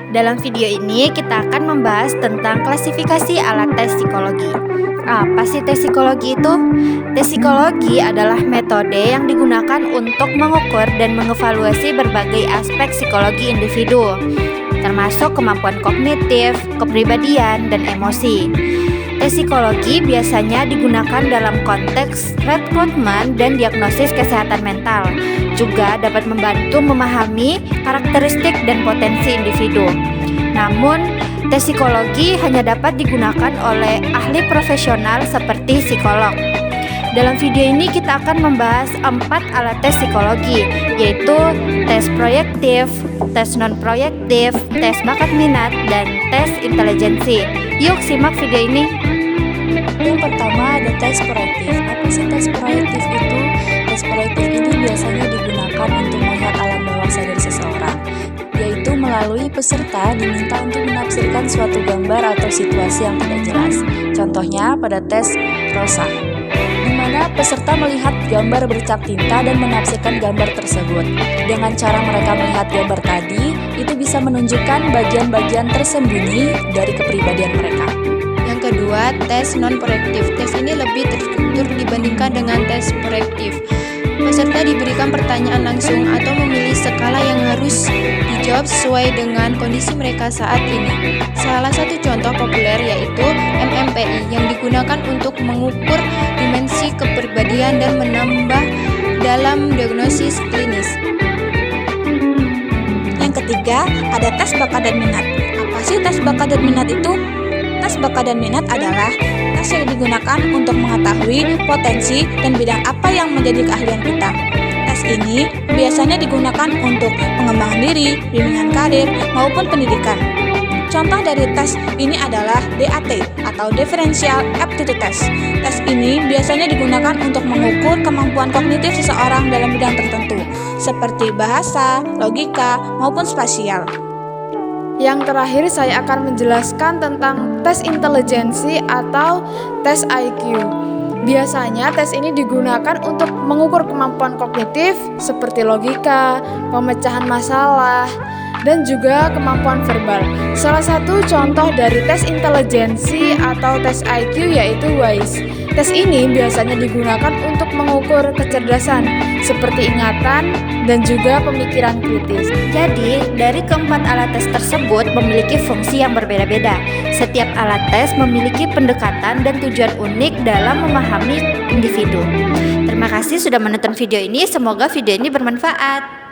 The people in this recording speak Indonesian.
Dalam video ini kita akan membahas tentang klasifikasi alat tes psikologi. Apa sih tes psikologi itu? Tes psikologi adalah metode yang digunakan untuk mengukur dan mengevaluasi berbagai aspek psikologi individu, termasuk kemampuan kognitif, kepribadian, dan emosi. Tes psikologi biasanya digunakan dalam konteks rekrutmen dan diagnosis kesehatan mental. Juga dapat membantu memahami karakteristik dan potensi individu. Namun, tes psikologi hanya dapat digunakan oleh ahli profesional seperti psikolog. Dalam video ini kita akan membahas 4 alat tes psikologi, yaitu tes proyektif, tes non-proyektif, tes bakat minat, dan tes intelijensi. Yuk simak video ini. Yang pertama ada tes proyektif. Apa sih tes proyektif itu? Tes proyektif ini biasanya digunakan untuk melihat alam bawah sadar seseorang, yaitu melalui peserta diminta untuk menafsirkan suatu gambar atau situasi yang tidak jelas. Contohnya pada tes Rorschach, di mana peserta melihat gambar bercak tinta dan menafsirkan gambar tersebut. Dengan cara mereka melihat gambar tadi, itu bisa menunjukkan bagian-bagian tersembunyi dari kepribadian mereka. Yang kedua, tes non-proyektif. Tes ini lebih terstruktur dibandingkan dengan tes proyektif. Peserta diberikan pertanyaan langsung atau memilih skala yang harus dijawab sesuai dengan kondisi mereka saat ini. Salah satu contoh populer yaitu MMPI yang digunakan untuk mengukur dimensi kepribadian dan menambah dalam diagnosis klinis. Yang ketiga, ada tes bakat dan minat. Apa sih tes bakat dan minat itu? Tes bakat dan minat adalah tes yang digunakan untuk mengetahui potensi dan bidang apa yang menjadi keahlian kita. Tes ini biasanya digunakan untuk pengembangan diri, bimbingan karir, maupun pendidikan. Contoh dari tes ini adalah DAT atau Differential Aptitude Test. Tes ini biasanya digunakan untuk mengukur kemampuan kognitif seseorang dalam bidang tertentu, seperti bahasa, logika, maupun spasial. Yang terakhir saya akan menjelaskan tentang tes intelijensi atau tes IQ. Biasanya tes ini digunakan untuk mengukur kemampuan kognitif seperti logika, pemecahan masalah, dan juga kemampuan verbal. Salah satu contoh dari tes intelijensi atau tes IQ yaitu WISE. Tes ini biasanya digunakan untuk mengukur kecerdasan seperti ingatan dan juga pemikiran kritis. Jadi, dari keempat alat tes tersebut memiliki fungsi yang berbeda-beda. Setiap alat tes memiliki pendekatan dan tujuan unik dalam memahami individu. Terima kasih sudah menonton video ini, semoga video ini bermanfaat.